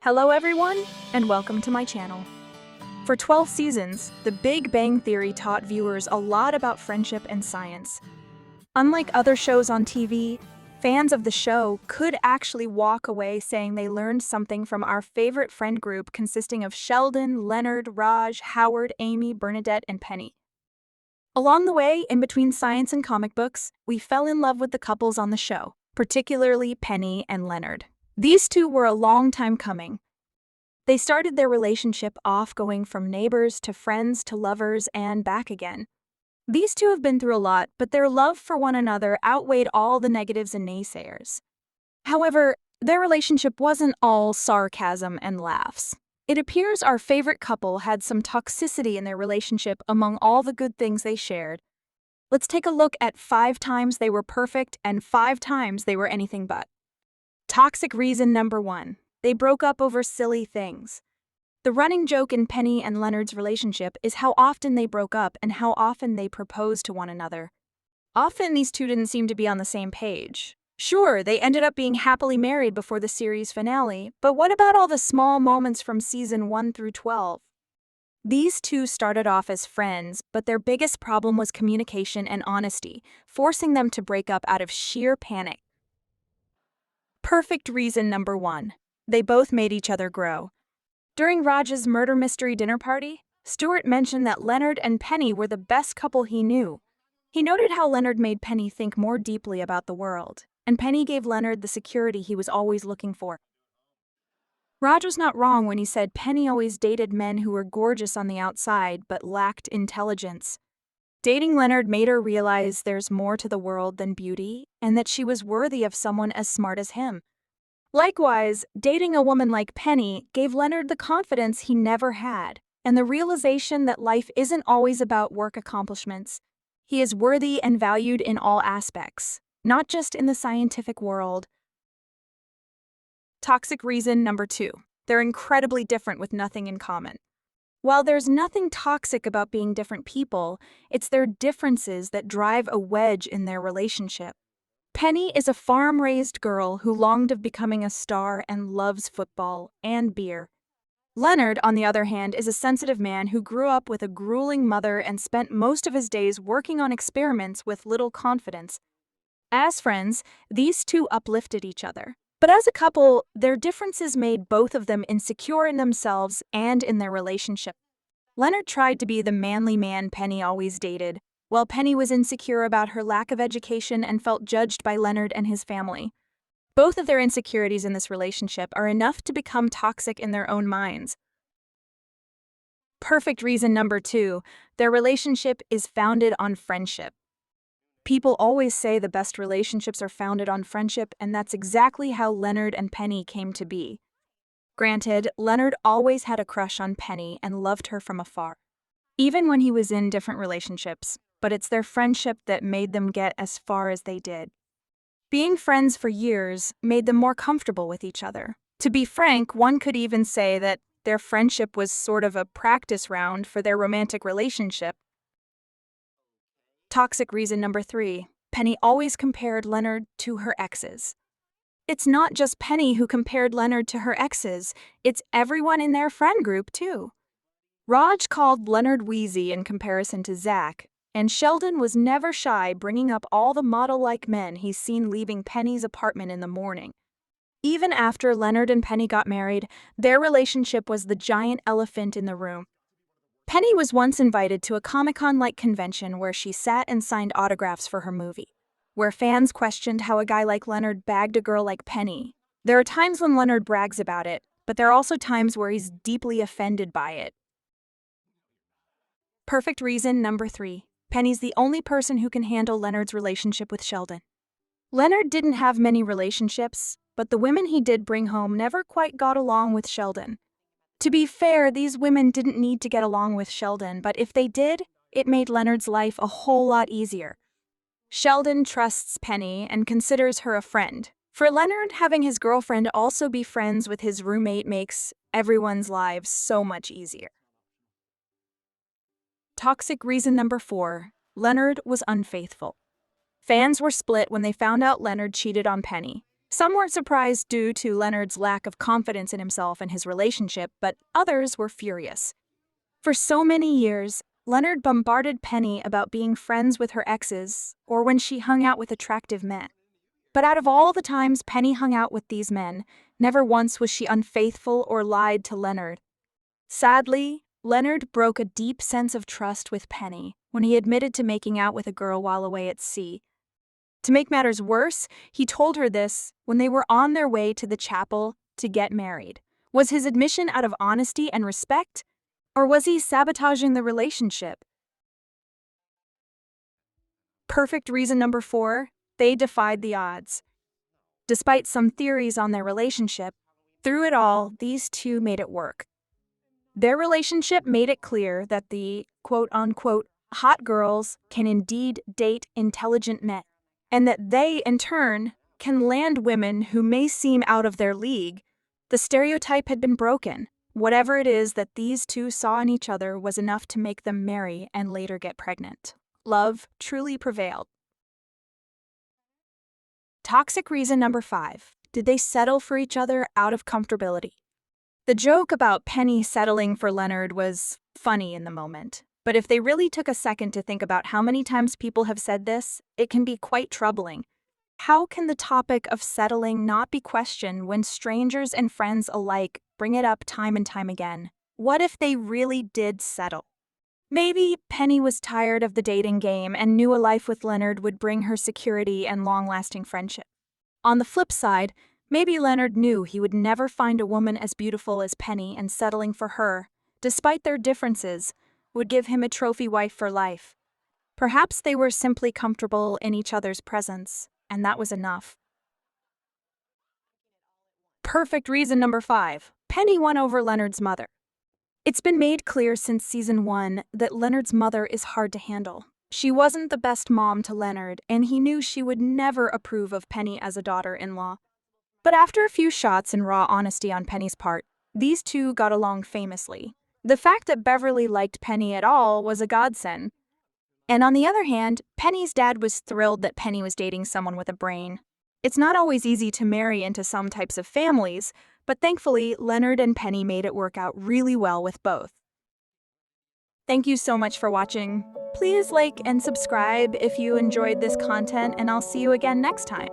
Hello everyone, and welcome to my channel. For 12 seasons, The Big Bang Theory taught viewers a lot about friendship and science. Unlike other shows on TV, fans of the show could actually walk away saying they learned something from our favorite friend group consisting of Sheldon, Leonard, Raj, Howard, Amy, Bernadette, and Penny. Along the way, in between science and comic books, we fell in love with the couples on the show, particularly Penny and Leonard. These two were a long time coming. They started their relationship off going from neighbors to friends to lovers and back again. These two have been through a lot, but their love for one another outweighed all the negatives and naysayers. However, their relationship wasn't all sarcasm and laughs. It appears our favorite couple had some toxicity in their relationship among all the good things they shared. Let's take a look at 5 times they were perfect and 5 times they were anything but. Toxic reason number 1. They broke up over silly things. The running joke in Penny and Leonard's relationship is how often they broke up and how often they proposed to one another. Often these two didn't seem to be on the same page. Sure, they ended up being happily married before the series finale, but what about all the small moments from season 1 through 12? These two started off as friends, but their biggest problem was communication and honesty, forcing them to break up out of sheer panic. Perfect reason number 1. They both made each other grow. During Raj's murder mystery dinner party, Stuart mentioned that Leonard and Penny were the best couple he knew. He noted how Leonard made Penny think more deeply about the world, and Penny gave Leonard the security he was always looking for. Raj was not wrong when he said Penny always dated men who were gorgeous on the outside but lacked intelligence. Dating Leonard made her realize there's more to the world than beauty, and that she was worthy of someone as smart as him. Likewise, dating a woman like Penny gave Leonard the confidence he never had, and the realization that life isn't always about work accomplishments. He is worthy and valued in all aspects, not just in the scientific world. Toxic reason number 2. They're incredibly different with nothing in common. While there's nothing toxic about being different people, it's their differences that drive a wedge in their relationship. Penny is a farm-raised girl who longed of becoming a star and loves football and beer. Leonard, on the other hand, is a sensitive man who grew up with a grueling mother and spent most of his days working on experiments with little confidence. As friends, these two uplifted each other. But as a couple, their differences made both of them insecure in themselves and in their relationship. Leonard tried to be the manly man Penny always dated, while Penny was insecure about her lack of education and felt judged by Leonard and his family. Both of their insecurities in this relationship are enough to become toxic in their own minds. Perfect reason number 2. Their relationship is founded on friendship. People always say the best relationships are founded on friendship, and that's exactly how Leonard and Penny came to be. Granted, Leonard always had a crush on Penny and loved her from afar, even when he was in different relationships, but it's their friendship that made them get as far as they did. Being friends for years made them more comfortable with each other. To be frank, one could even say that their friendship was sort of a practice round for their romantic relationship. Toxic reason number 3. Penny always compared Leonard to her exes. It's not just Penny who compared Leonard to her exes, it's everyone in their friend group too. Raj called Leonard wheezy in comparison to Zach, and Sheldon was never shy bringing up all the model-like men he's seen leaving Penny's apartment in the morning. Even after Leonard and Penny got married, their relationship was the giant elephant in the room. Penny was once invited to a Comic-Con-like convention where she sat and signed autographs for her movie, where fans questioned how a guy like Leonard bagged a girl like Penny. There are times when Leonard brags about it, but there are also times where he's deeply offended by it. Perfect reason number 3. Penny's the only person who can handle Leonard's relationship with Sheldon. Leonard didn't have many relationships, but the women he did bring home never quite got along with Sheldon. To be fair, these women didn't need to get along with Sheldon, but if they did, it made Leonard's life a whole lot easier. Sheldon trusts Penny and considers her a friend. For Leonard, having his girlfriend also be friends with his roommate makes everyone's lives so much easier. Toxic reason number 4. Leonard was unfaithful. Fans were split when they found out Leonard cheated on Penny. Some were surprised due to Leonard's lack of confidence in himself and his relationship, but others were furious. For so many years, Leonard bombarded Penny about being friends with her exes or when she hung out with attractive men. But out of all the times Penny hung out with these men, never once was she unfaithful or lied to Leonard. Sadly, Leonard broke a deep sense of trust with Penny when he admitted to making out with a girl while away at sea. To make matters worse, he told her this when they were on their way to the chapel to get married. Was his admission out of honesty and respect, or was he sabotaging the relationship? Perfect reason number 4, they defied the odds. Despite some theories on their relationship, through it all, these two made it work. Their relationship made it clear that the quote-unquote hot girls can indeed date intelligent men, and that they, in turn, can land women who may seem out of their league. The stereotype had been broken. Whatever it is that these two saw in each other was enough to make them marry and later get pregnant. Love truly prevailed. Toxic reason number 5. Did they settle for each other out of comfortability? The joke about Penny settling for Leonard was funny in the moment, but if they really took a second to think about how many times people have said this, it can be quite troubling. How can the topic of settling not be questioned when strangers and friends alike bring it up time and time again? What if they really did settle? Maybe Penny was tired of the dating game and knew a life with Leonard would bring her security and long-lasting friendship. On the flip side, maybe Leonard knew he would never find a woman as beautiful as Penny, and settling for her, despite their differences, would give him a trophy wife for life. Perhaps they were simply comfortable in each other's presence, and that was enough. Perfect reason number 5. Penny won over Leonard's mother. It's been made clear since season 1 that Leonard's mother is hard to handle. She wasn't the best mom to Leonard, and he knew she would never approve of Penny as a daughter-in-law. But after a few shots and raw honesty on Penny's part, these two got along famously. The fact that Beverly liked Penny at all was a godsend. And on the other hand, Penny's dad was thrilled that Penny was dating someone with a brain. It's not always easy to marry into some types of families, but thankfully, Leonard and Penny made it work out really well with both. Thank you so much for watching. Please like and subscribe if you enjoyed this content, and I'll see you again next time.